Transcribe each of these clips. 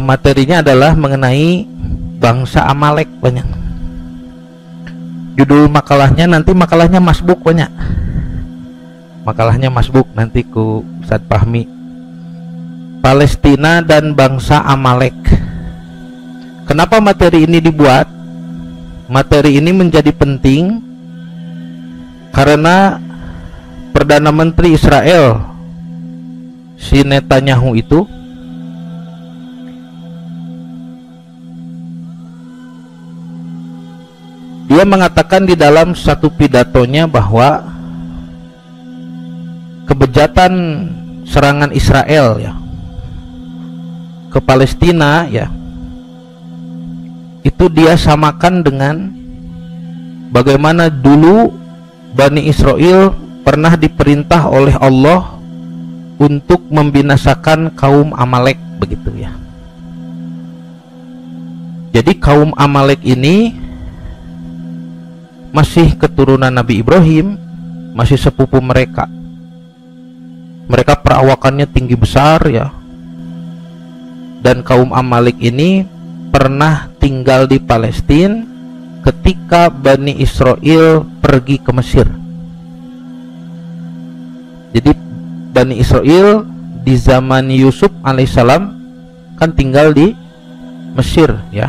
Materinya adalah mengenai bangsa Amalek banyak. Judul makalahnya nanti masbuk banyak. Makalahnya masbuk nanti ku Ustadz Fahmi. Palestina dan bangsa Amalek. Kenapa materi ini dibuat? Materi ini menjadi penting karena Perdana Menteri Israel si Netanyahu itu dia mengatakan di dalam satu pidatonya bahwa kebejatan serangan Israel ya ke Palestina ya itu dia samakan dengan bagaimana dulu Bani Israel pernah diperintah oleh Allah untuk membinasakan kaum Amalek begitu ya. Jadi kaum Amalek ini masih keturunan Nabi Ibrahim, masih sepupu mereka. Mereka perawakannya tinggi besar ya. Dan kaum Amalek ini pernah tinggal di Palestina ketika Bani Israel pergi ke Mesir. Jadi Bani Israel di zaman Yusuf alaihissalam kan tinggal di Mesir ya.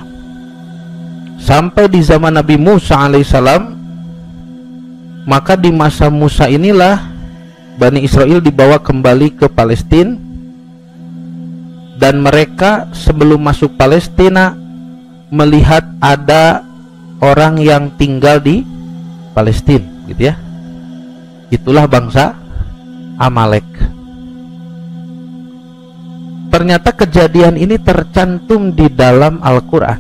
Sampai di zaman Nabi Musa alaihissalam, maka di masa Musa inilah Bani Israel dibawa kembali ke Palestina. Dan mereka sebelum masuk Palestina melihat ada orang yang tinggal di Palestina gitu ya. Itulah bangsa Amalek. Ternyata kejadian ini tercantum di dalam Al-Quran,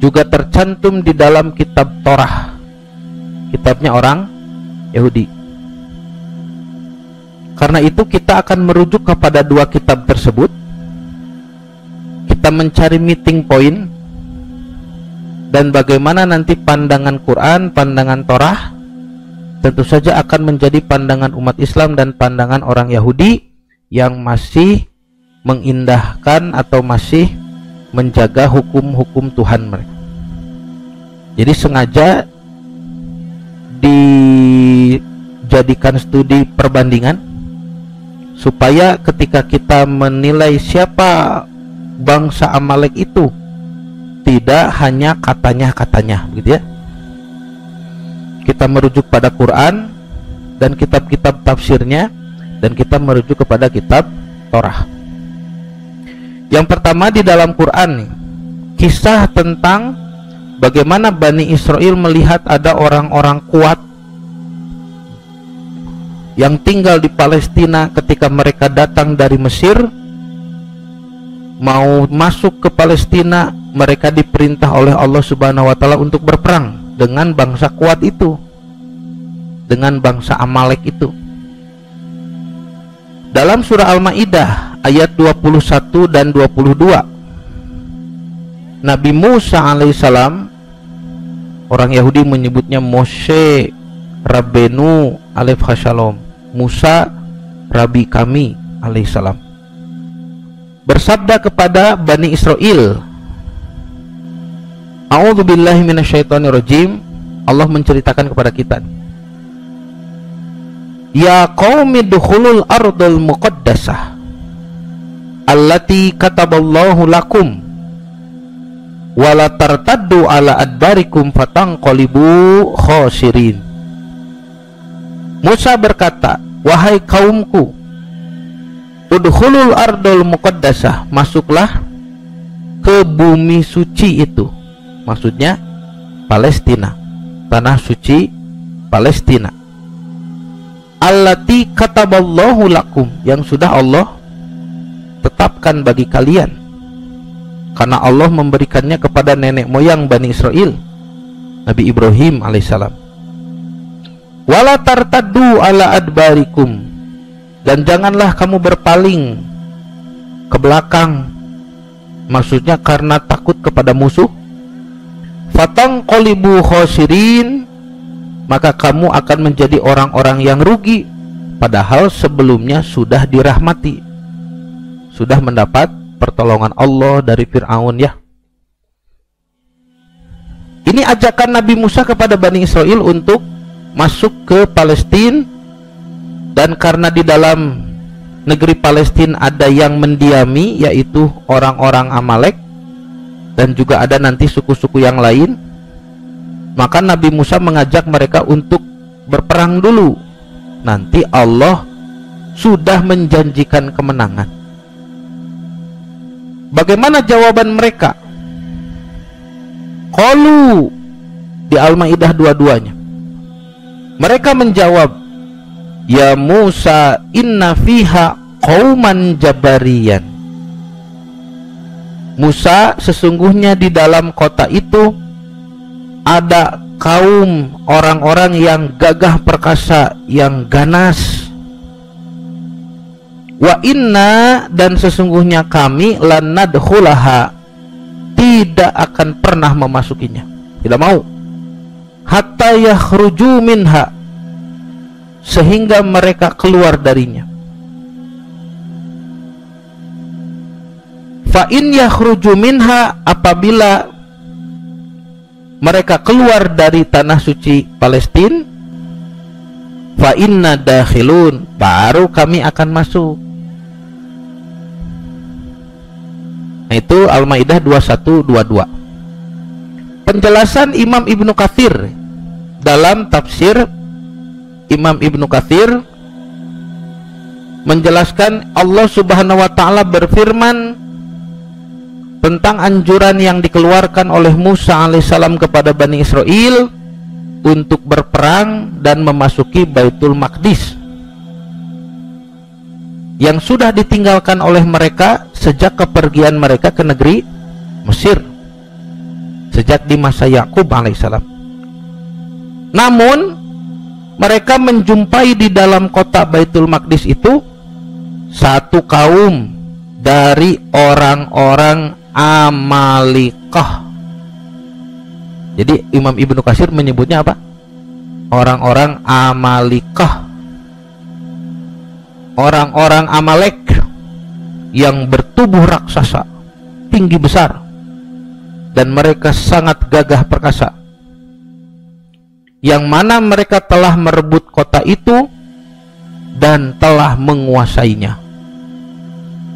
juga tercantum di dalam kitab Torah, kitabnya orang Yahudi. Karena itu kita akan merujuk kepada dua kitab tersebut. Kita mencari meeting point dan bagaimana nanti pandangan Quran, pandangan Torah tentu saja akan menjadi pandangan umat Islam dan pandangan orang Yahudi yang masih mengindahkan atau masih menjaga hukum-hukum Tuhan mereka. Jadi sengaja dijadikan studi perbandingan supaya ketika kita menilai siapa bangsa Amalek itu tidak hanya katanya-katanya gitu ya. Kita merujuk pada Quran dan kitab-kitab tafsirnya, dan kita merujuk kepada kitab Torah. Yang pertama di dalam Quran nih, kisah tentang bagaimana Bani Israel melihat ada orang-orang kuat yang tinggal di Palestina ketika mereka datang dari Mesir mau masuk ke Palestina. Mereka diperintah oleh Allah Subhanahu wa Ta'ala untuk berperang dengan bangsa kuat itu, dengan bangsa Amalek itu. Dalam surah Al-Maidah ayat 21 dan 22, Nabi Musa alaihissalam, orang Yahudi menyebutnya Moshe Rabbenu alaihi shalom, Musa Rabi kami alaihissalam, bersabda kepada Bani Israel, A'udzubillahi minasyaitonirrajim. Allah menceritakan kepada kita, ya qaumi dukhulul ardul muqaddasah allati kataballahu lakum wala tartaddu ala adbarikum fatanqalibu khasirin. Musa berkata, wahai kaumku, udkhulul ardul muqaddasah, masuklah ke bumi suci itu, maksudnya Palestina, tanah suci Palestina, allati kataballahu lakum, yang sudah Allah tetapkan bagi kalian karena Allah memberikannya kepada nenek moyang Bani Israel, Nabi Ibrahim alaihissalam. Wala tartaddu ala adbarikum, dan janganlah kamu berpaling ke belakang, maksudnya karena takut kepada musuh. Fatanqalibu khasirin, maka kamu akan menjadi orang-orang yang rugi, padahal sebelumnya sudah dirahmati, sudah mendapat pertolongan Allah dari Fir'aun ya. Ini ajakan Nabi Musa kepada Bani Israel untuk masuk ke Palestina, dan karena di dalam negeri Palestina ada yang mendiami, yaitu orang-orang Amalek, dan juga ada nanti suku-suku yang lain, maka Nabi Musa mengajak mereka untuk berperang dulu. Nanti Allah sudah menjanjikan kemenangan. Bagaimana jawaban mereka? Qalu, di Al-Maidah 22-nya, mereka menjawab, ya Musa, inna fiha qauman jabariyan. Musa, sesungguhnya di dalam kota itu ada kaum orang-orang yang gagah perkasa, yang ganas. Wa inna, dan sesungguhnya kami, lan nadkhulaha, tidak akan pernah memasukinya, tidak mau, hatta yakhruju minha, sehingga mereka keluar darinya. Fa in yakhruju minha, apabila mereka keluar dari tanah suci Palestina, fa inna dakhilun, baru kami akan masuk. Nah, itu Al-Maidah 21-22. Penjelasan Imam Ibnu Katsir, dalam tafsir Imam Ibnu Katsir menjelaskan, Allah Subhanahu wa taala berfirman tentang anjuran yang dikeluarkan oleh Musa alaihissalam kepada Bani Israel untuk berperang dan memasuki Baitul Maqdis yang sudah ditinggalkan oleh mereka sejak kepergian mereka ke negeri Mesir, sejak di masa Yakub alaihissalam. Namun mereka menjumpai di dalam kota Baitul Maqdis itu satu kaum dari orang-orang Amalikah. Jadi Imam Ibnu Katsir menyebutnya apa? Orang-orang Amalikah, orang-orang Amalek yang bertubuh raksasa, tinggi besar, dan mereka sangat gagah perkasa, yang mana mereka telah merebut kota itu dan telah menguasainya.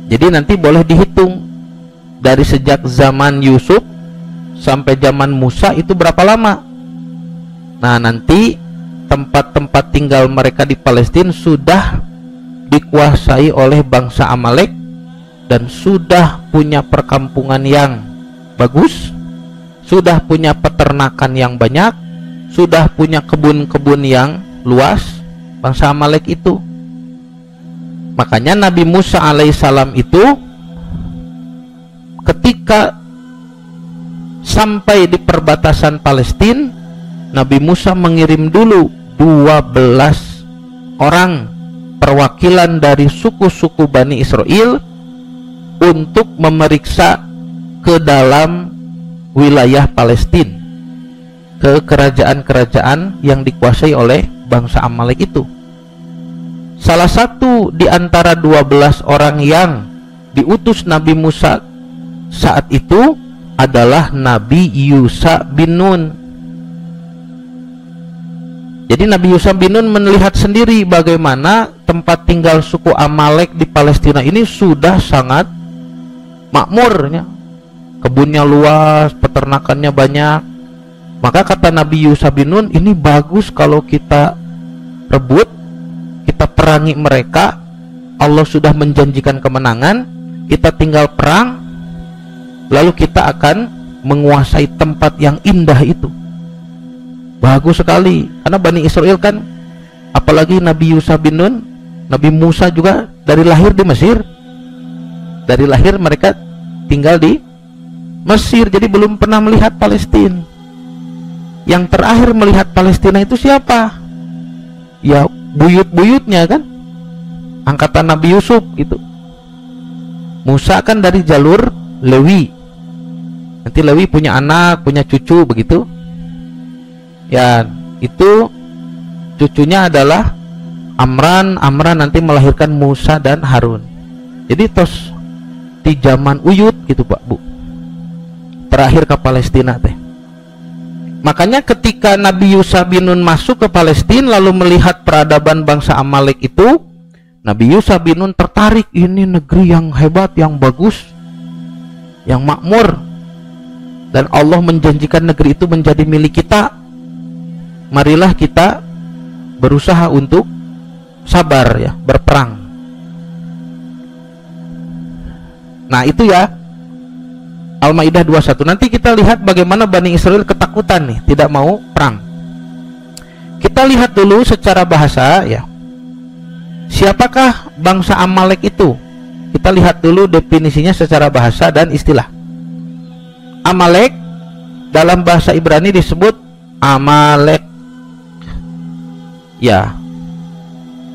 Jadi nanti boleh dihitung dari sejak zaman Yusuf sampai zaman Musa itu berapa lama. Nah, nanti tempat-tempat tinggal mereka di Palestina sudah dikuasai oleh bangsa Amalek dan sudah punya perkampungan yang bagus, sudah punya peternakan yang banyak, sudah punya kebun-kebun yang luas, bangsa Amalek itu. Makanya Nabi Musa alaihissalam itu ketika sampai di perbatasan Palestina, Nabi Musa mengirim dulu 12 orang perwakilan dari suku-suku Bani Israel untuk memeriksa ke dalam wilayah Palestina, ke kerajaan-kerajaan yang dikuasai oleh bangsa Amalek itu. Salah satu di antara 12 orang yang diutus Nabi Musa saat itu adalah Nabi Yusha bin Nun. Jadi Nabi Yusha bin Nun melihat sendiri bagaimana tempat tinggal suku Amalek di Palestina ini sudah sangat makmurnya, kebunnya luas, peternakannya banyak. Maka kata Nabi Yusha bin Nun, ini bagus kalau kita rebut, kita perangi mereka. Allah sudah menjanjikan kemenangan, kita tinggal perang, lalu kita akan menguasai tempat yang indah itu. Bagus sekali, karena Bani Israel kan, apalagi Nabi Yusha bin Nun, Nabi Musa juga dari lahir di Mesir. Dari lahir mereka tinggal di Mesir, jadi belum pernah melihat Palestina. Yang terakhir melihat Palestina itu siapa? Ya buyut-buyutnya kan, angkatan Nabi Yusuf gitu. Musa kan dari jalur Lewi, nanti Lewi punya anak, punya cucu begitu ya, itu cucunya adalah Amran. Amran nanti melahirkan Musa dan Harun. Jadi tos ti zaman uyut gitu Pak Bu, terakhir ke Palestina teh. Makanya ketika Nabi Yusha bin Nun masuk ke Palestina lalu melihat peradaban bangsa Amalek itu, Nabi Yusha bin Nun tertarik, ini negeri yang hebat, yang bagus, yang makmur, dan Allah menjanjikan negeri itu menjadi milik kita. Marilah kita berusaha untuk sabar ya, berperang. Nah itu ya Al-Maidah 21. Nanti kita lihat bagaimana Bani Israel ketakutan nih, tidak mau perang. Kita lihat dulu secara bahasa ya, siapakah bangsa Amalek itu? Kita lihat dulu definisinya secara bahasa dan istilah. Amalek dalam bahasa Ibrani disebut Amalek ya,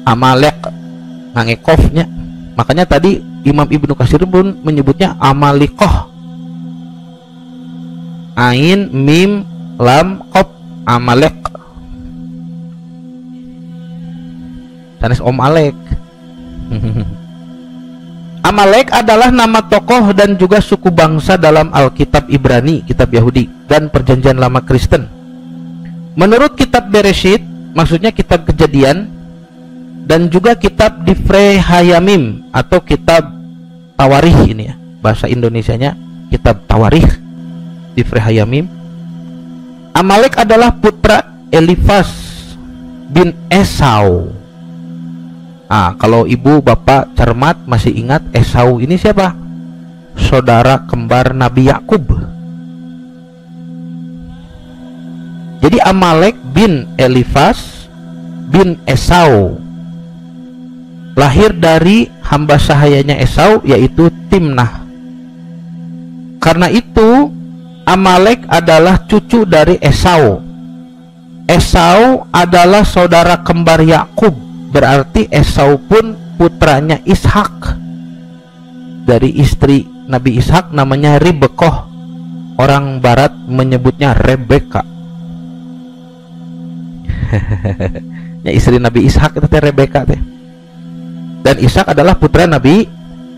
Amalek ngangekofnya. Makanya tadi Imam Ibnu Katsir pun menyebutnya Amalikoh, Ain Mim Lam Qaf, Amalek. Sanes Om Alek. Amalek adalah nama tokoh dan juga suku bangsa dalam Alkitab Ibrani, kitab Yahudi, dan Perjanjian Lama Kristen. Menurut kitab Bereshit, maksudnya kitab Kejadian, dan juga kitab Divrei Hayamim atau kitab Tawarikh, ini ya bahasa Indonesianya kitab Tawarikh, Divrei Hayamim. Amalek adalah putra Elifaz bin Esau. Kalau ibu bapak cermat masih ingat, Esau ini siapa? Saudara kembar Nabi Yakub. Jadi Amalek bin Elifaz bin Esau, lahir dari hamba sahayanya Esau, yaitu Timnah. Karena itu Amalek adalah cucu dari Esau. Esau adalah saudara kembar Yakub, berarti Esau pun putranya Ishak dari istri Nabi Ishak namanya Ribekoh. Orang barat menyebutnya Rebeka. Ya, istri Nabi Ishak itu teh Rebeka teh. Dan Ishak adalah putra Nabi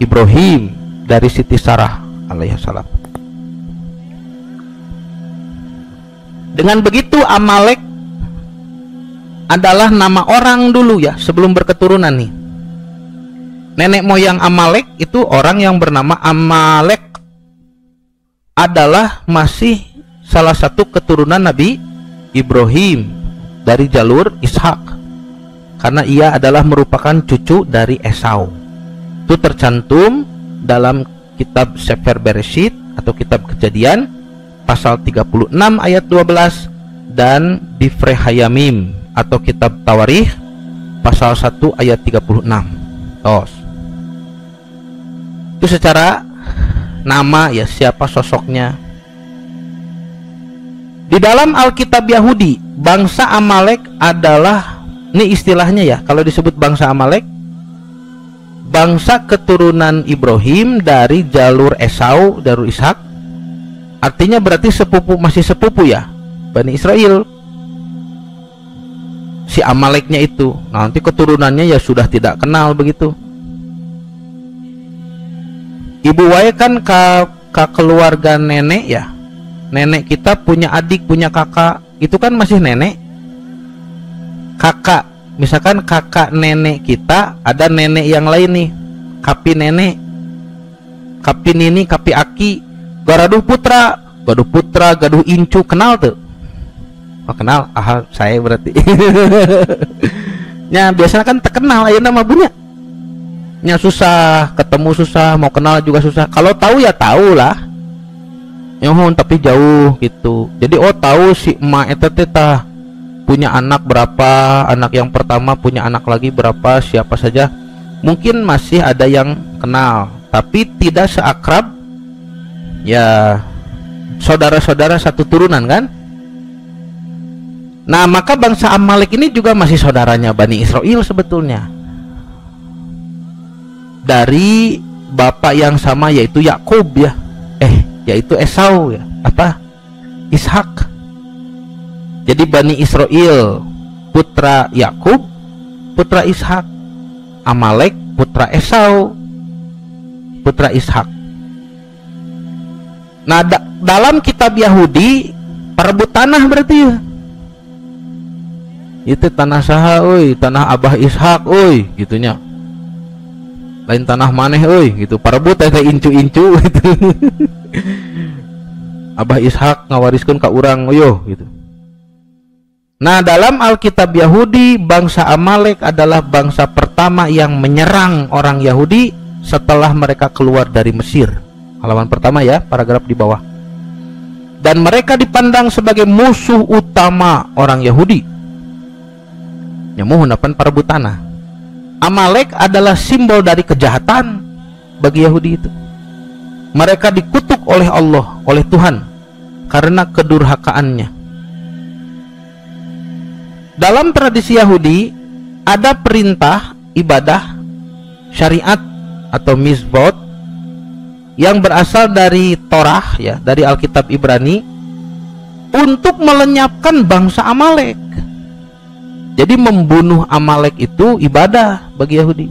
Ibrahim dari Siti Sarah alaihissalam. Dengan begitu Amalek adalah nama orang dulu ya, sebelum berketurunan nih. Nenek moyang Amalek itu orang yang bernama Amalek, adalah masih salah satu keturunan Nabi Ibrahim dari jalur Ishak, karena ia adalah merupakan cucu dari Esau. Itu tercantum dalam kitab Sefer Bereshit atau kitab Kejadian pasal 36 ayat 12 dan Divrei Hayamim atau kitab Tawarikh pasal 1 ayat 36. Tos. Itu secara nama ya, siapa sosoknya. Di dalam Alkitab Yahudi, bangsa Amalek adalah, ini istilahnya ya, kalau disebut bangsa Amalek, bangsa keturunan Ibrahim dari jalur Esau, dari Ishak. Artinya berarti sepupu, masih sepupu ya Bani Israel si Amaleknya itu. Nanti keturunannya ya sudah tidak kenal begitu. Ibu wae kan ke keluarga nenek ya. Nenek kita punya adik, punya kakak, itu kan masih nenek. Kakak, misalkan kakak nenek kita ada nenek yang lain nih, kapi nenek, kapi nini, kapi aki, gaduh putra, gaduh incu, kenal tuh? Oh kenal, saya berarti. Ya biasanya kan terkenal aja nama punya. Nya susah, ketemu susah, mau kenal juga susah. Kalau tahu ya tahu lah. Nyohon tapi jauh gitu. Jadi tahu si emak eta teh punya anak berapa, anak yang pertama punya anak lagi berapa, siapa saja. Mungkin masih ada yang kenal, tapi tidak seakrab ya saudara-saudara satu turunan kan. Nah maka bangsa Amalek ini juga masih saudaranya Bani Israel sebetulnya, dari bapak yang sama yaitu Yakub ya, yaitu Esau ya, Ishak. Jadi Bani Israel putra Yakub, putra Ishak. Amalek putra Esau, putra Ishak. Nah, dalam kitab Yahudi perebut tanah berarti ya. Itu tanah saha euy, tanah Abah Ishak euy gitunya. Lain tanah maneh euy gitu. Parebut teh incu-incu gitu. Abah Ishak ngawariskeun ka urang euy gitu. Nah, dalam Alkitab Yahudi, bangsa Amalek adalah bangsa pertama yang menyerang orang Yahudi setelah mereka keluar dari Mesir. Halaman pertama ya, paragraf di bawah. Dan mereka dipandang sebagai musuh utama orang Yahudi. Nyamuh hendapan parebut tanah. Amalek adalah simbol dari kejahatan bagi Yahudi itu. Mereka dikutuk oleh Allah, oleh Tuhan, karena kedurhakaannya. Dalam tradisi Yahudi ada perintah ibadah syariat atau mizbot yang berasal dari Torah ya, dari Alkitab Ibrani, untuk melenyapkan bangsa Amalek. Jadi membunuh Amalek itu ibadah bagi Yahudi.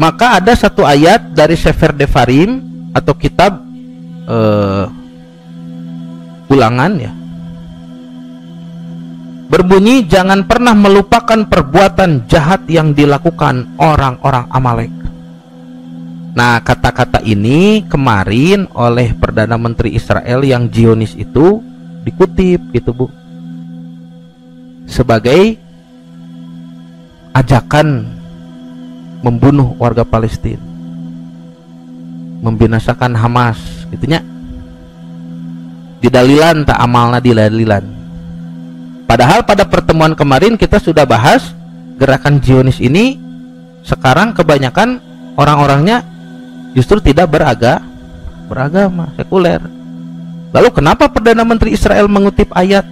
Maka ada satu ayat dari Sefer Devarim atau kitab ulangan ya, berbunyi, jangan pernah melupakan perbuatan jahat yang dilakukan orang-orang Amalek. Nah, kata-kata ini kemarin oleh Perdana Menteri Israel yang Zionis itu dikutip gitu Bu, sebagai ajakan membunuh warga Palestina, membinasakan Hamas gitunya. Didalilan tak amalna didalilan. Padahal pada pertemuan kemarin kita sudah bahas gerakan Zionis ini sekarang kebanyakan orang-orangnya justru tidak beragama, sekuler. Lalu kenapa Perdana Menteri Israel mengutip ayat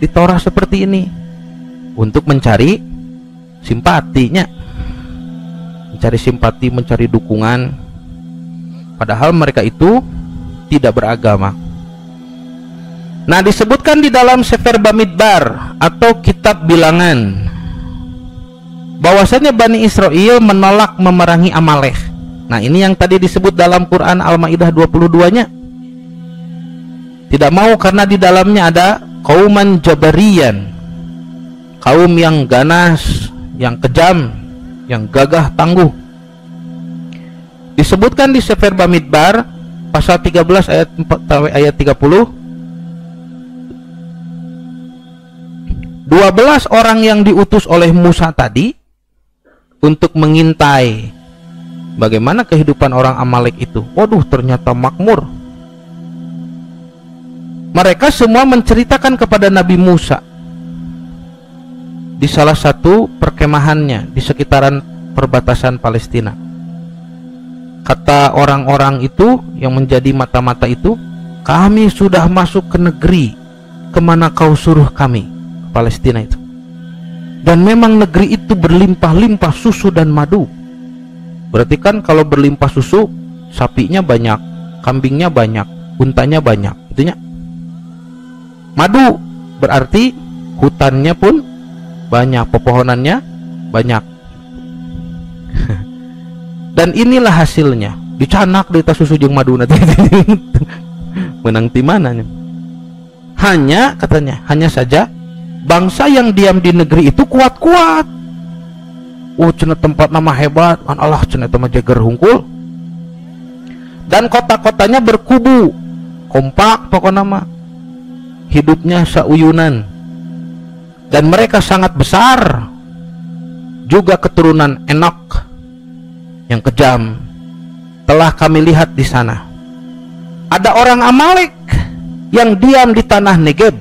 di Torah seperti ini? Untuk mencari simpatinya, mencari simpati, mencari dukungan. Padahal mereka itu tidak beragama. Nah, disebutkan di dalam Sefer Bamidbar atau kitab bilangan bahwasanya Bani Israel menolak memerangi Amalek. Nah, ini yang tadi disebut dalam Quran Al-Maidah 22-nya. Tidak mau karena di dalamnya ada kauman jabarian, kaum yang ganas, yang kejam, yang gagah tangguh. Disebutkan di Sefer Bamidbar pasal 13 ayat 30, 12 orang yang diutus oleh Musa tadi untuk mengintai bagaimana kehidupan orang Amalek itu. Waduh, ternyata makmur. Mereka semua menceritakan kepada Nabi Musa di salah satu perkemahannya di sekitaran perbatasan Palestina. Kata orang-orang itu yang menjadi mata-mata itu, kami sudah masuk ke negeri kemana kau suruh kami, Palestina itu, dan memang negeri itu berlimpah-limpah susu dan madu. Berarti kan kalau berlimpah susu, sapinya banyak, kambingnya banyak, untanya banyak, itunya. Madu berarti hutannya pun banyak, pepohonannya banyak. Dan inilah hasilnya, dicanak di tas susu jeung madu nanti. Menang di mananya? Hanya katanya, hanya saja bangsa yang diam di negeri itu kuat-kuat. Cenah tempat nama hebat, kan Allah cenah itu mah jeger hungkul. Dan kota-kotanya berkubu, kompak pokoknya mah. Hidupnya sauyunan. Dan mereka sangat besar. Juga keturunan Enok yang kejam telah kami lihat di sana. Ada orang Amalek yang diam di tanah Negeb.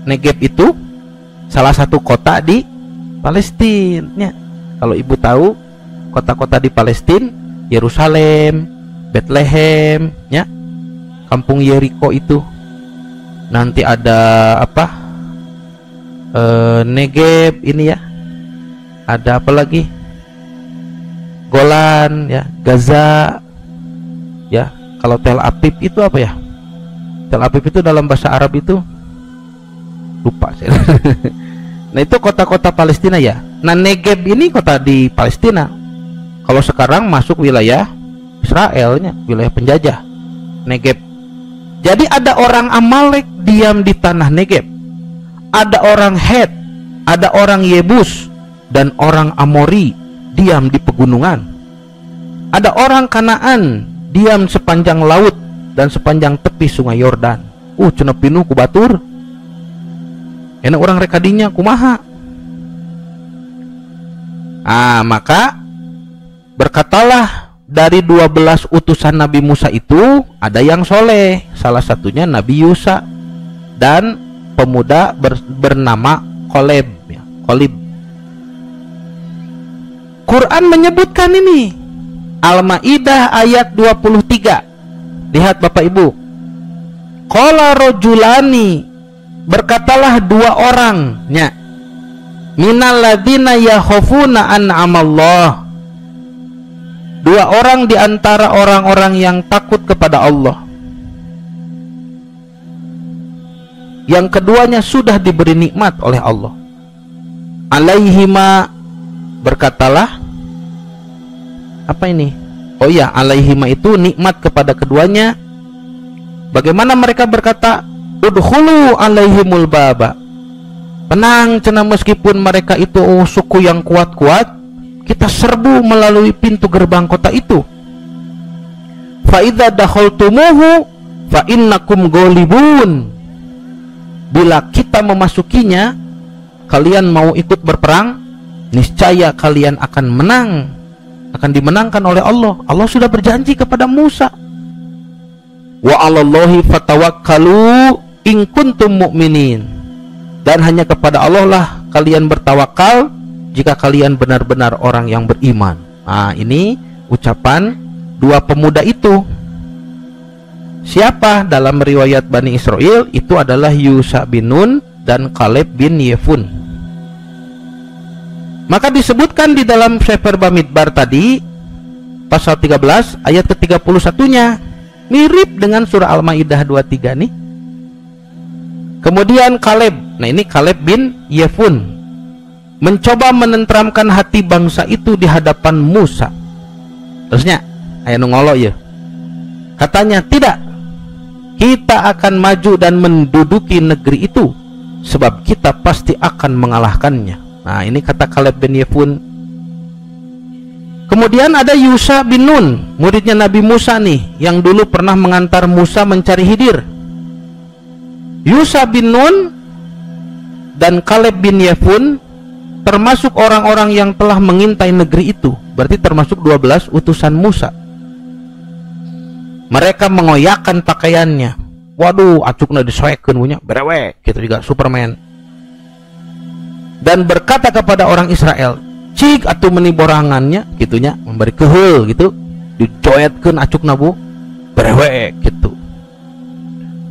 Negeb itu salah satu kota di Palestina. Kalau ibu tahu kota-kota di Palestina, Yerusalem, Bethlehem, ya, kampung Yeriko itu. Nanti ada apa? Negeb ini ya. Ada apa lagi? Golan, ya, Gaza, ya. Kalau Tel Aviv itu apa ya? Tel Aviv itu dalam bahasa Arab itu lupa saya. Nah, itu kota-kota Palestina ya. Nah, Negeb ini kota di Palestina. Kalau sekarang masuk wilayah Israelnya, wilayah penjajah Negeb. Jadi ada orang Amalek diam di tanah Negeb, ada orang Het, ada orang Yebus, dan orang Amori diam di pegunungan. Ada orang Kanaan diam sepanjang laut dan sepanjang tepi sungai Yordan. Cenah pinuh ku batur. Enak orang rekadinya kumaha. Maka berkatalah dari 12 utusan Nabi Musa itu ada yang soleh, salah satunya Nabi Yusa dan pemuda bernama Koleb, ya, Kolib. Quran menyebutkan ini, Al-Maidah ayat 23. Lihat Bapak Ibu, qala rajulani, berkatalah dua orangnya, minal ladzina yakhafuna an'amallah, dua orang di antara orang-orang yang takut kepada Allah, yang keduanya sudah diberi nikmat oleh Allah. Alaihima, berkatalah, apa ini? Oh ya, alaihima itu nikmat kepada keduanya. Bagaimana mereka berkata? Udkhulu alaihimul baba. Tenang cenah, meskipun mereka itu suku yang kuat-kuat, kita serbu melalui pintu gerbang kota itu. Fa idza dakhaltumuhu fa innakum ghalibun. Bila kita memasukinya, kalian mau ikut berperang, niscaya kalian akan menang, akan dimenangkan oleh Allah. Allah sudah berjanji kepada Musa, wa 'alallahi fatawakkalu in kuntum mu'minin, dan hanya kepada Allah lah kalian bertawakal jika kalian benar-benar orang yang beriman. Ini ucapan dua pemuda itu. Siapa? Dalam riwayat Bani Israel itu adalah Yusha bin Nun dan Kaleb bin Yefun. Maka disebutkan di dalam Sefer Bamidbar tadi, pasal 13 ayat ke-31-nya, mirip dengan surah Al-Maidah 23 nih. Kemudian Kaleb, nah ini Kaleb bin Yefun, mencoba menenteramkan hati bangsa itu di hadapan Musa. Terusnya aya nu ngolo ya, katanya, tidak, kita akan maju dan menduduki negeri itu, sebab kita pasti akan mengalahkannya. Nah ini kata Kaleb bin Yefun. Kemudian ada Yusha bin Nun, muridnya Nabi Musa nih, yang dulu pernah mengantar Musa mencari Khidir. Yusha bin Nun dan Kaleb bin Yefun termasuk orang-orang yang telah mengintai negeri itu, berarti termasuk 12 utusan Musa. Mereka mengoyakkan pakaiannya, waduh, acukna disoekeun punya berewek gitu juga Superman, dan berkata kepada orang Israel, cik atuh meni borangannya gitunya, memberi keheul gitu, dicoetkeun acukna bu berewek gitu.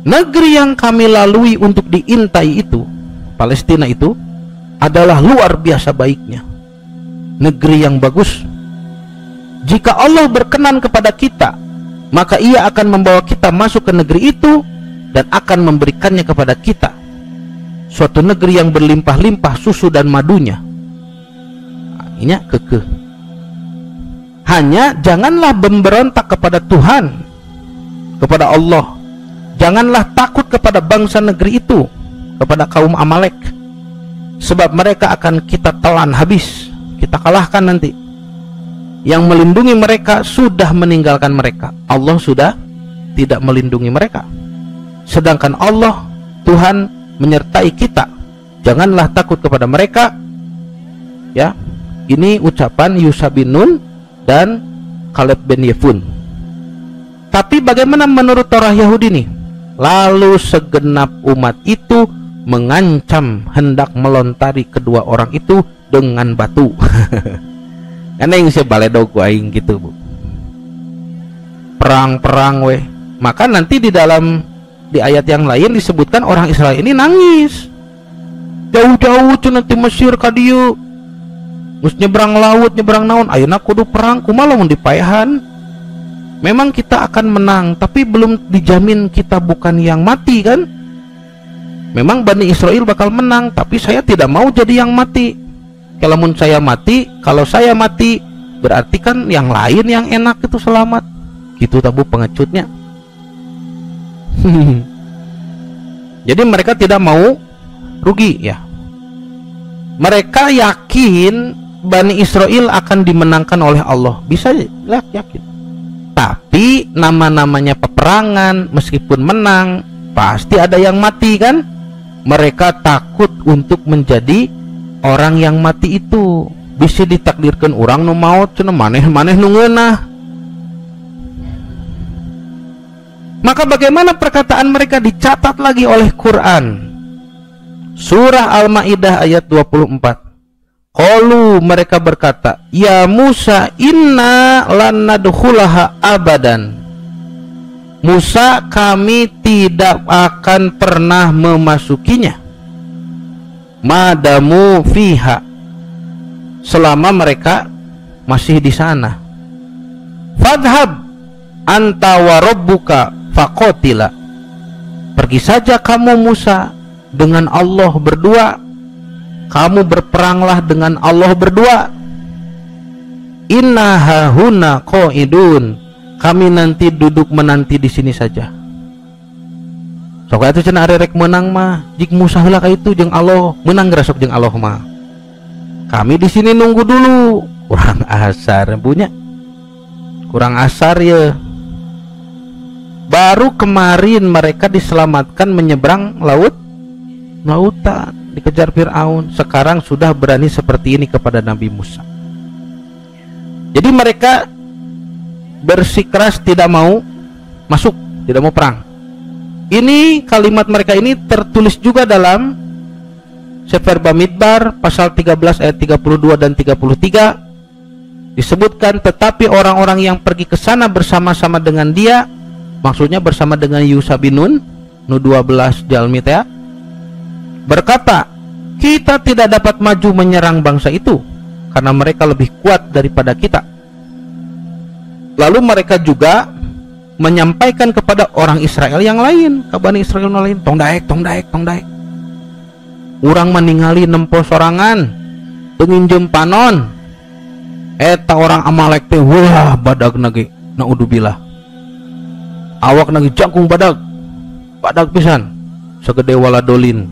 Negeri yang kami lalui untuk diintai itu, Palestina itu, adalah luar biasa baiknya, negeri yang bagus. Jika Allah berkenan kepada kita, maka Ia akan membawa kita masuk ke negeri itu dan akan memberikannya kepada kita, suatu negeri yang berlimpah-limpah susu dan madunya. Ini kekeh. Hanya janganlah memberontak kepada Tuhan, kepada Allah. Janganlah takut kepada bangsa negeri itu, kepada kaum Amalek, sebab mereka akan kita telan habis, kita kalahkan nanti. Yang melindungi mereka sudah meninggalkan mereka. Allah sudah tidak melindungi mereka, sedangkan Allah, Tuhan, menyertai kita. Janganlah takut kepada mereka. Ya, ini ucapan Yusha bin Nun dan Kaleb bin Yefun. Tapi bagaimana menurut Torah Yahudi nih? Lalu segenap umat itu mengancam hendak melontari kedua orang itu dengan batu. Karena yang saya baledog aing gitu bu, perang-perang weh. Maka nanti di ayat yang lain disebutkan orang Israel ini nangis, jauh-jauh cenah ti Mesir ka dieu, mus nyebrang laut, nyebrang naon, ayeuna kudu perang, kumaha lamun dipaehan. Memang kita akan menang, tapi belum dijamin kita bukan yang mati kan. Memang Bani Israel bakal menang, tapi saya tidak mau jadi yang mati. Kalau saya mati, berarti kan yang lain yang enak itu selamat. gitu tabu pengecutnya. Jadi mereka tidak mau rugi ya. Mereka yakin Bani Israel akan dimenangkan oleh Allah, bisa lah yakin. Tapi nama-namanya peperangan, meskipun menang pasti ada yang mati kan. Mereka takut untuk menjadi orang yang mati itu. Bisa ditakdirkan orang nu maut cenah maneh-maneh nu ngeunah. Maka bagaimana perkataan mereka dicatat lagi oleh Quran. Surah Al-Maidah ayat 24. Qalu, mereka berkata, ya Musa inna lan nadkhulaha abadan. Musa, kami tidak akan pernah memasukinya. Madamu fiha, selama mereka masih di sana. Fadhhab anta wa rabbuka faqatila. Pergi saja kamu Musa dengan Allah berdua. Kamu berperanglah dengan Allah berdua. Inna hahuna qaidun. Kami nanti duduk menanti di sini saja. Sok atuh cenah arek menang mah jik Musa heula ka itu jeung Allah menang gerasok jeung Allah mah. Kami di sini nunggu dulu. Kurang asar punya. Kurang asar ya. Baru kemarin mereka diselamatkan menyeberang lautan, dikejar Fir'aun. Sekarang sudah berani seperti ini kepada Nabi Musa. Jadi mereka bersikeras tidak mau masuk, tidak mau perang. Ini kalimat mereka ini tertulis juga dalam Sefer Bamidbar pasal 13 ayat 32 dan 33. Disebutkan, tetapi orang-orang yang pergi ke sana bersama-sama dengan dia, maksudnya bersama dengan Yusha bin Nun, nu 12 jalmi teh, berkata, kita tidak dapat maju menyerang bangsa itu karena mereka lebih kuat daripada kita. Lalu mereka juga menyampaikan kepada orang Israel yang lain, ke Bani Israel yang lain, tong daek. Urang meningali nempo sorangan, penginjem panon. Eta orang Amalek teh, wah badag nage, naudzubillah. Awak nage jangkung badag pisan, segede waladolin.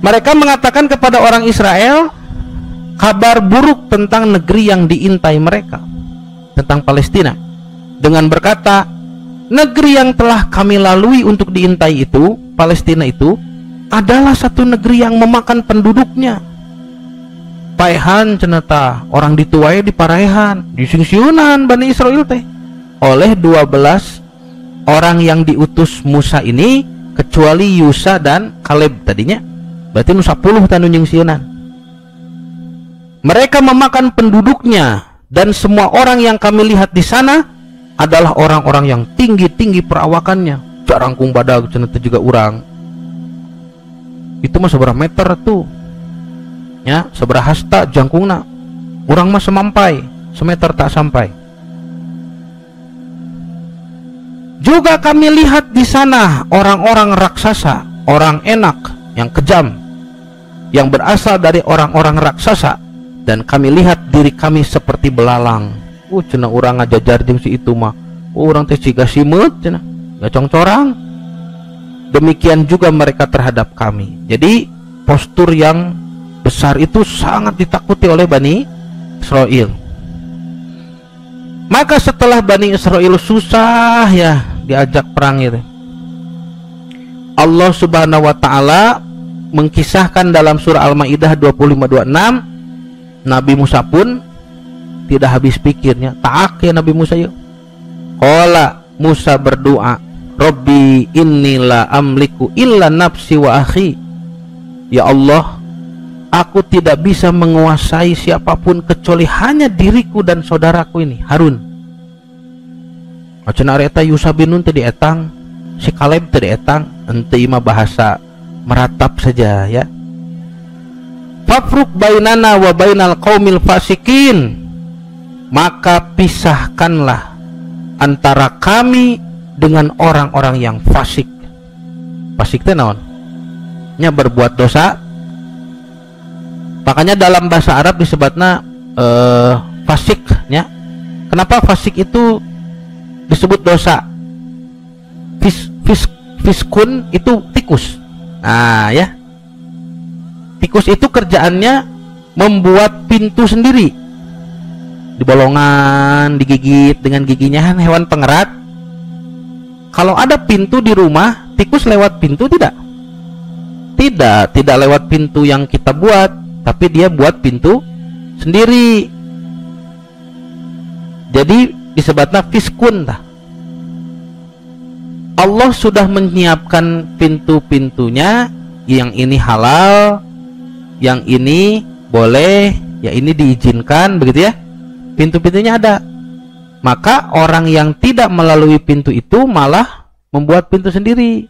Mereka mengatakan kepada orang Israel kabar buruk tentang negeri yang diintai mereka, tentang Palestina, dengan berkata, negeri yang telah kami lalui untuk diintai itu, Palestina itu, adalah satu negeri yang memakan penduduknya. Paehan cenata orang dituai di parehan, di singsiunan Bani Israel teh oleh 12 orang yang diutus Musa ini, kecuali Yusha dan Kaleb tadinya. Berarti nu 10 tanu singsiunan. Mereka memakan penduduknya, dan semua orang yang kami lihat di sana adalah orang-orang yang tinggi-tinggi perawakannya. Jarangkung badag cenah juga urang. Itu mah seberapa meter tuh? Ya, seberapa hasta jangkungna. Urang mah semampai, semeter tak sampai. Juga kami lihat di sana orang-orang raksasa, orang enak yang kejam, yang berasal dari orang-orang raksasa, dan kami lihat diri kami seperti belalang. Cenah urang ngajajar jeung si itu mah. Urang teh siga simeut cenah, gacong corang. Demikian juga mereka terhadap kami. Jadi postur yang besar itu sangat ditakuti oleh Bani Israel. Maka setelah Bani Israel susah ya diajak perang itu, Allah Subhanahu wa taala mengkisahkan dalam surah Al-Maidah 25-26, Nabi Musa pun tidak habis pikirnya, taak ya Nabi Musa yuk. Qala, Musa berdoa, Rabbi inni la amliku illa nafsi wa akhi. Ya Allah, aku tidak bisa menguasai siapapun kecuali hanya diriku dan saudaraku ini, Harun. Cenah ari eta Yusha bin Nun teh dietang, si Kaleb teh dietang, henteu mah bahasa meratap saja ya. Fafruq bainana wa bainal qaumil fasikin. Maka pisahkanlah antara kami dengan orang-orang yang fasik. Fasik teh naon? Nya berbuat dosa. Makanya dalam bahasa Arab disebutna fasik nya. Kenapa fasik itu disebut dosa? Fiskun itu tikus. Nah ya, tikus itu kerjaannya membuat pintu sendiri di bolongan, digigit dengan giginya, hewan pengerat. Kalau ada pintu di rumah, tikus lewat pintu tidak? Tidak lewat pintu yang kita buat, tapi dia buat pintu sendiri. Jadi disebutnya fiskun. Allah sudah menyiapkan pintu-pintunya, yang ini halal, yang ini boleh, ya ini diizinkan, begitu ya. Pintu-pintunya ada. Maka orang yang tidak melalui pintu itu malah membuat pintu sendiri.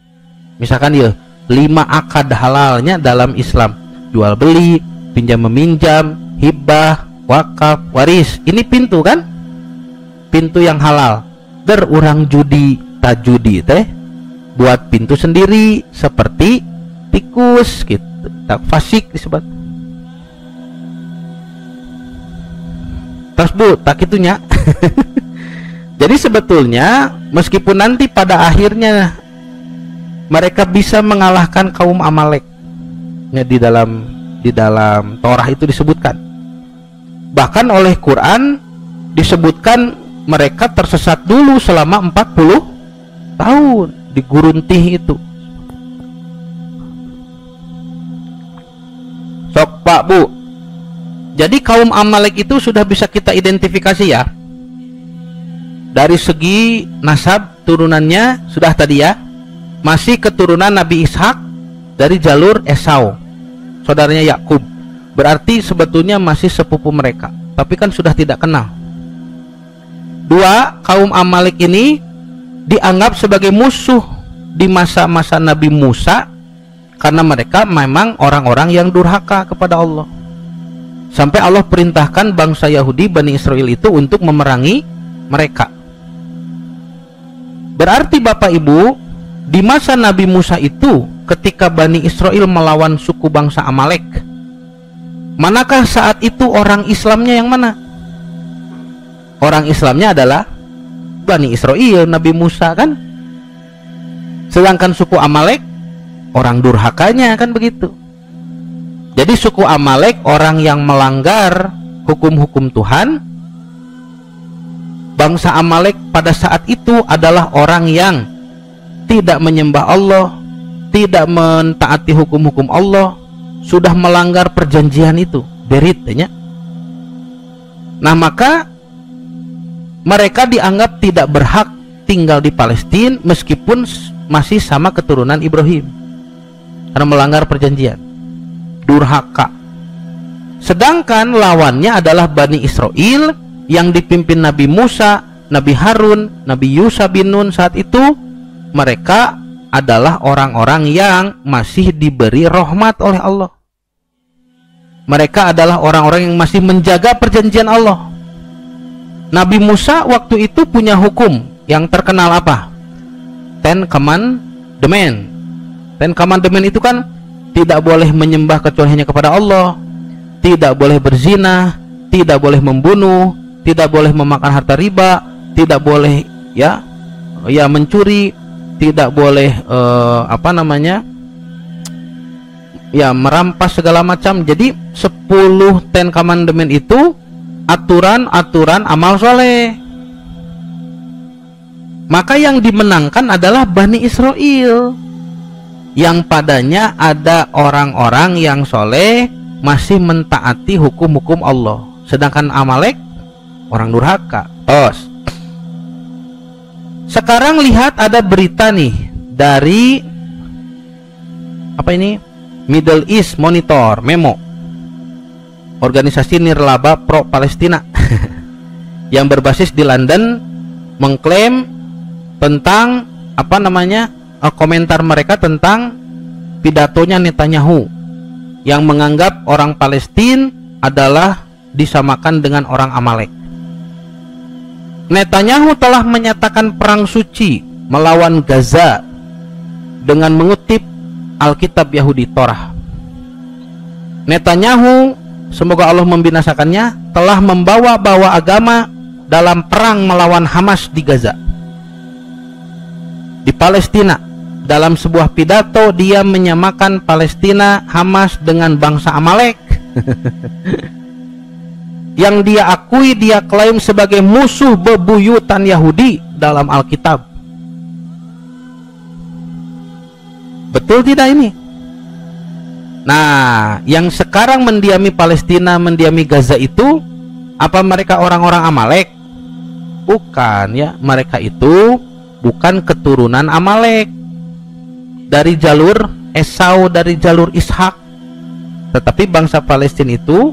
Misalkan ya 5 akad halalnya dalam Islam: jual beli, pinjam meminjam, hibah, wakaf, waris. Ini pintu kan? Pintu yang halal. Berurang judi, tajudi teh buat pintu sendiri seperti tikus gitu. Fasik disebut. Terus bu, tak itunya. Jadi sebetulnya meskipun nanti pada akhirnya mereka bisa mengalahkan kaum Amalek, ya, di dalam Torah itu disebutkan. Bahkan oleh Quran disebutkan mereka tersesat dulu selama 40 tahun di gurun Tih itu. Sok Pak Bu, jadi kaum Amalek itu sudah bisa kita identifikasi ya. Dari segi nasab turunannya sudah tadi ya, masih keturunan Nabi Ishak dari jalur Esau, saudaranya Yakub. Berarti sebetulnya masih sepupu mereka, tapi kan sudah tidak kenal. 2, kaum Amalek ini dianggap sebagai musuh di masa-masa Nabi Musa karena mereka memang orang-orang yang durhaka kepada Allah. Sampai Allah perintahkan bangsa Yahudi, Bani Israel itu untuk memerangi mereka. Berarti Bapak Ibu, di masa Nabi Musa itu ketika Bani Israel melawan suku bangsa Amalek, manakah saat itu orang Islamnya yang mana? Orang Islamnya adalah Bani Israel, Nabi Musa kan. Sedangkan suku Amalek orang durhakanya kan begitu. Jadi suku Amalek orang yang melanggar hukum-hukum Tuhan. Bangsa Amalek pada saat itu adalah orang yang tidak menyembah Allah, tidak mentaati hukum-hukum Allah, sudah melanggar perjanjian itu, beritanya. Nah maka mereka dianggap tidak berhak tinggal di Palestina meskipun masih sama keturunan Ibrahim, karena melanggar perjanjian, durhaka. Sedangkan lawannya adalah Bani Israel yang dipimpin Nabi Musa, Nabi Harun, Nabi Yusha bin Nun. Saat itu mereka adalah orang-orang yang masih diberi rahmat oleh Allah. Mereka adalah orang-orang yang masih menjaga perjanjian Allah. Nabi Musa waktu itu punya hukum yang terkenal apa? Ten Commandment. Ten Commandment itu kan tidak boleh menyembah kecuali hanya kepada Allah, tidak boleh berzina, tidak boleh membunuh, tidak boleh memakan harta riba, tidak boleh ya mencuri, tidak boleh merampas segala macam. Jadi 10 Ten Commandment itu aturan-aturan amal soleh. Maka yang dimenangkan adalah Bani Israel, yang padanya ada orang-orang yang soleh masih mentaati hukum-hukum Allah. Sedangkan Amalek orang durhaka. Sekarang lihat ada berita nih dari Middle East Monitor, Memo, organisasi nirlaba pro Palestina yang berbasis di London, mengklaim tentang komentar mereka tentang pidatonya Netanyahu yang menganggap orang Palestina adalah disamakan dengan orang Amalek. Netanyahu telah menyatakan perang suci melawan Gaza dengan mengutip Alkitab Yahudi Torah. Netanyahu, semoga Allah membinasakannya, telah membawa-bawa agama dalam perang melawan Hamas di Gaza, di Palestina. Dalam sebuah pidato dia menyamakan Palestina, Hamas dengan bangsa Amalek yang dia akui, dia klaim sebagai musuh bebuyutan Yahudi dalam Alkitab. Betul tidak ini? Nah, yang sekarang mendiami Palestina, mendiami Gaza itu, apa mereka orang-orang Amalek? Bukan ya, mereka itu bukan keturunan Amalek dari jalur Esau, dari jalur Ishak. Tetapi bangsa Palestina itu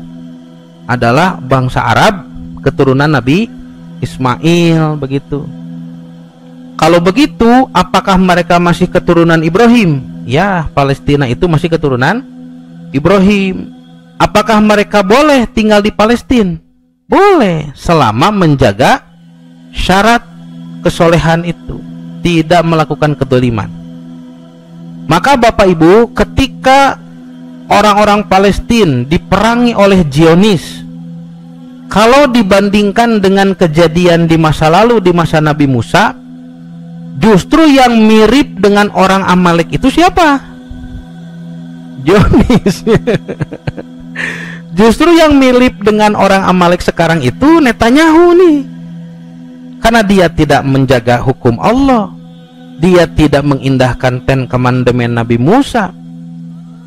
adalah bangsa Arab, keturunan Nabi Ismail, begitu. Kalau begitu, apakah mereka masih keturunan Ibrahim? Ya, Palestina itu masih keturunan Ibrahim. Apakah mereka boleh tinggal di Palestina? Boleh, selama menjaga syarat kesolehan itu, tidak melakukan kedoliman. Maka Bapak Ibu, ketika orang-orang Palestina diperangi oleh Zionis, kalau dibandingkan dengan kejadian di masa lalu, di masa Nabi Musa, justru yang mirip dengan orang Amalek itu siapa? Zionis. Justru yang mirip dengan orang Amalek sekarang itu Netanyahu nih. Karena dia tidak menjaga hukum Allah, dia tidak mengindahkan Ten Commandment Nabi Musa,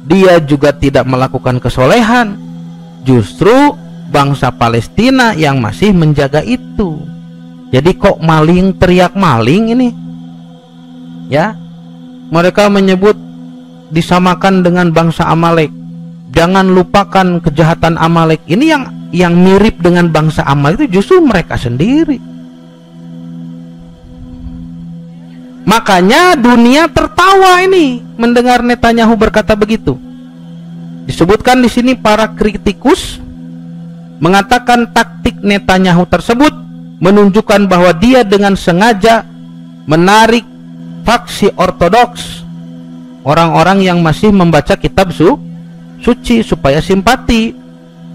dia juga tidak melakukan kesolehan. Justru bangsa Palestina yang masih menjaga itu. Jadi kok maling teriak maling ini? Ya, mereka menyebut disamakan dengan bangsa Amalek. Jangan lupakan kejahatan Amalek. Ini yang mirip dengan bangsa Amalek itu justru mereka sendiri. Makanya dunia tertawa ini mendengar Netanyahu berkata begitu. Disebutkan di sini para kritikus mengatakan taktik Netanyahu tersebut menunjukkan bahwa dia dengan sengaja menarik faksi ortodoks, orang-orang yang masih membaca kitab suci, supaya simpati,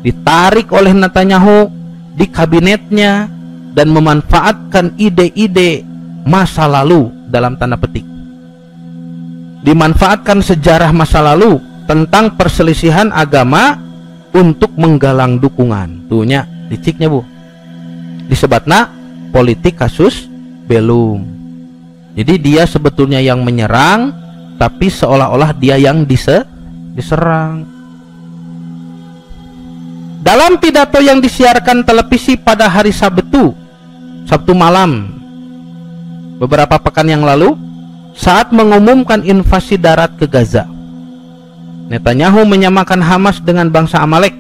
ditarik oleh Netanyahu di kabinetnya dan memanfaatkan ide-ide masa lalu, dalam tanda petik, dimanfaatkan sejarah masa lalu tentang perselisihan agama untuk menggalang dukungan. Tuhnya liciknya Bu, disebutna politik kasus belum. Jadi dia sebetulnya yang menyerang, tapi seolah-olah dia yang diserang. Dalam pidato yang disiarkan televisi pada hari Sabtu malam beberapa pekan yang lalu, saat mengumumkan invasi darat ke Gaza, Netanyahu menyamakan Hamas dengan bangsa Amalek.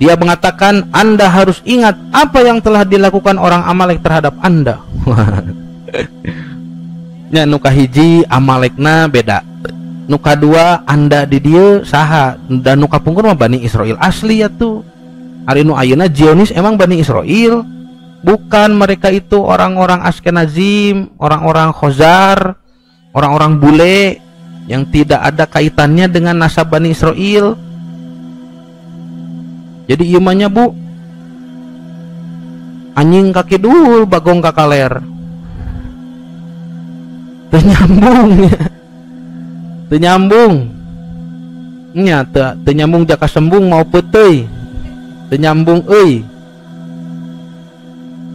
Dia mengatakan, Anda harus ingat apa yang telah dilakukan orang Amalek terhadap Anda. Ya, nuka hiji Amalekna beda, nuka dua Anda di dia saha, dan nuka pungkur mah Bani Israel asli ya tuh. Hari nu ayeuna Zionis emang Bani Israel. Bukan, mereka itu orang-orang Askenazim, orang-orang Khozar, orang-orang bule yang tidak ada kaitannya dengan nasab Bani Israel. Jadi imannya Bu, anjing kaki dul bagong kakaler, ternyambung ya, ternyambung nya, ternyambung jaka sembung mau petei, ternyambung euy.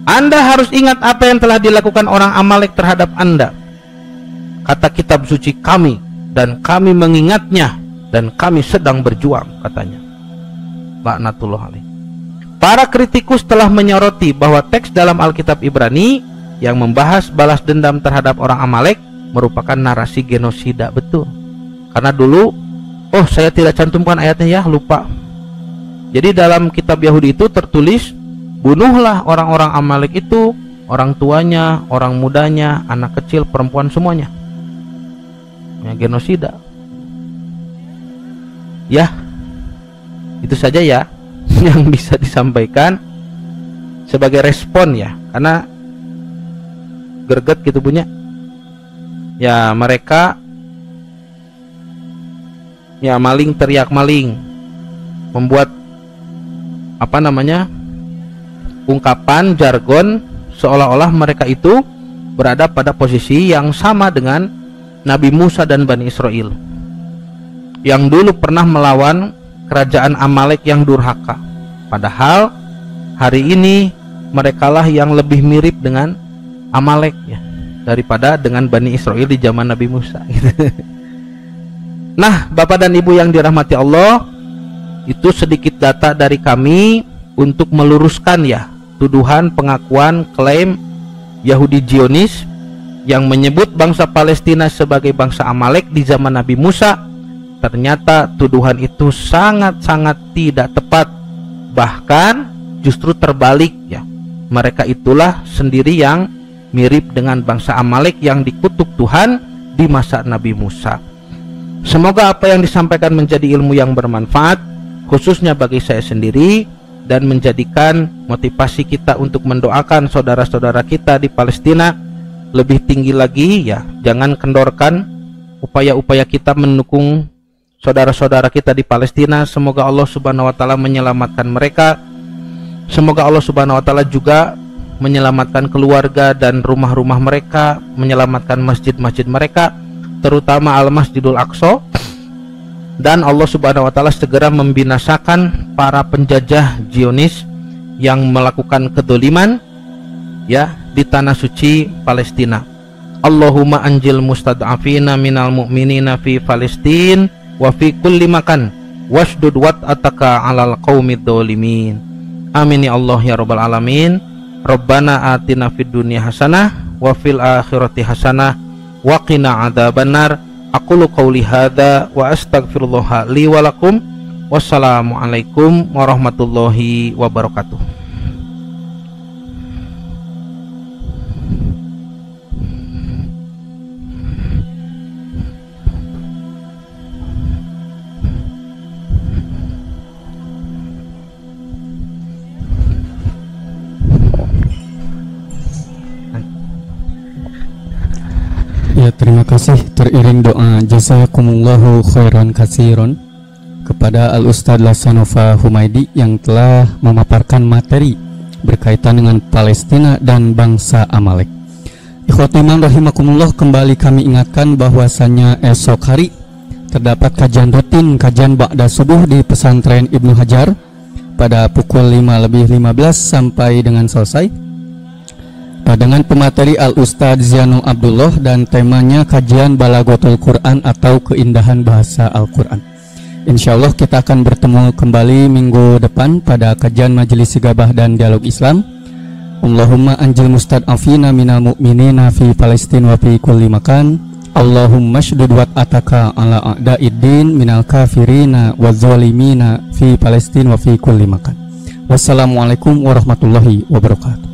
Anda harus ingat apa yang telah dilakukan orang Amalek terhadap Anda. Kata kitab suci kami, dan kami mengingatnya, dan kami sedang berjuang, katanya. Laknatullah alaih. Para kritikus telah menyoroti bahwa teks dalam Alkitab Ibrani yang membahas balas dendam terhadap orang Amalek merupakan narasi genosida. Betul. Karena dulu, saya tidak cantumkan ayatnya ya, lupa. Jadi dalam kitab Yahudi itu tertulis, bunuhlah orang-orang Amalek itu, orang tuanya, orang mudanya, anak kecil, perempuan, semuanya. Ya, genosida. Ya, itu saja ya yang bisa disampaikan sebagai respon ya, karena greget gitu punya. Ya, mereka ya maling teriak maling, membuat ungkapan jargon seolah-olah mereka itu berada pada posisi yang sama dengan Nabi Musa dan Bani Israel yang dulu pernah melawan kerajaan Amalek yang durhaka. Padahal hari ini merekalah yang lebih mirip dengan Amalek ya, daripada dengan Bani Israel di zaman Nabi Musa. Nah, Bapak dan Ibu yang dirahmati Allah, itu sedikit data dari kami untuk meluruskan ya tuduhan, pengakuan, klaim Yahudi Zionis yang menyebut bangsa Palestina sebagai bangsa Amalek di zaman Nabi Musa. Ternyata tuduhan itu sangat-sangat tidak tepat, bahkan justru terbalik ya. Mereka itulah sendiri yang mirip dengan bangsa Amalek yang dikutuk Tuhan di masa Nabi Musa. Semoga apa yang disampaikan menjadi ilmu yang bermanfaat, khususnya bagi saya sendiri, dan menjadikan motivasi kita untuk mendoakan saudara-saudara kita di Palestina lebih tinggi lagi ya. Jangan kendorkan upaya-upaya kita mendukung saudara-saudara kita di Palestina. Semoga Allah Subhanahu wa taala menyelamatkan mereka. Semoga Allah Subhanahu wa taala juga menyelamatkan keluarga dan rumah-rumah mereka, menyelamatkan masjid-masjid mereka, terutama Al-Masjidul Aqsa, dan Allah Subhanahu wa taala segera membinasakan para penjajah Zionis yang melakukan kedoliman ya di tanah suci Palestina. Allahumma anjil mustad'afina minal mu'minina fi Palestin wa fi kulli makan washdud wat'ataka 'alal qaumid dzalimin. Amin ya Allah ya rabbal alamin. Rabbana atina fid dunya hasanah wa fil akhirati hasanah wa qina adzabannar. Aqulu qouli hadza wa astaghfirullah li wa lakum. Wassalamu alaikum warahmatullahi wabarakatuh. Ya, terima kasih. Teriring doa jazakumullahu khairan katsiron kepada Al-Ustadz Lasanova Humaidi yang telah memaparkan materi berkaitan dengan Palestina dan bangsa Amalek. Ikhwatul iman rahimakumullah, kembali kami ingatkan bahwasanya esok hari terdapat kajian rutin, kajian ba'da subuh di pesantren Ibnu Hajar pada pukul 5:15 sampai dengan selesai dengan pemateri Al-Ustadz Zianul Abdullah, dan temanya kajian Balagotul Quran atau keindahan bahasa Al-Quran. Insyaallah kita akan bertemu kembali minggu depan pada kajian Majelis Gabah dan Dialog Islam. Allahumma anjil mustad'afina minal mu'minina fi Palestin wa fi kulli makan. Allahumma shdud wat'ataka ala a'da'iddin minal kafirina wa zalimina fi Palestin wa fi kulli makan. Wassalamualaikum warahmatullahi wabarakatuh.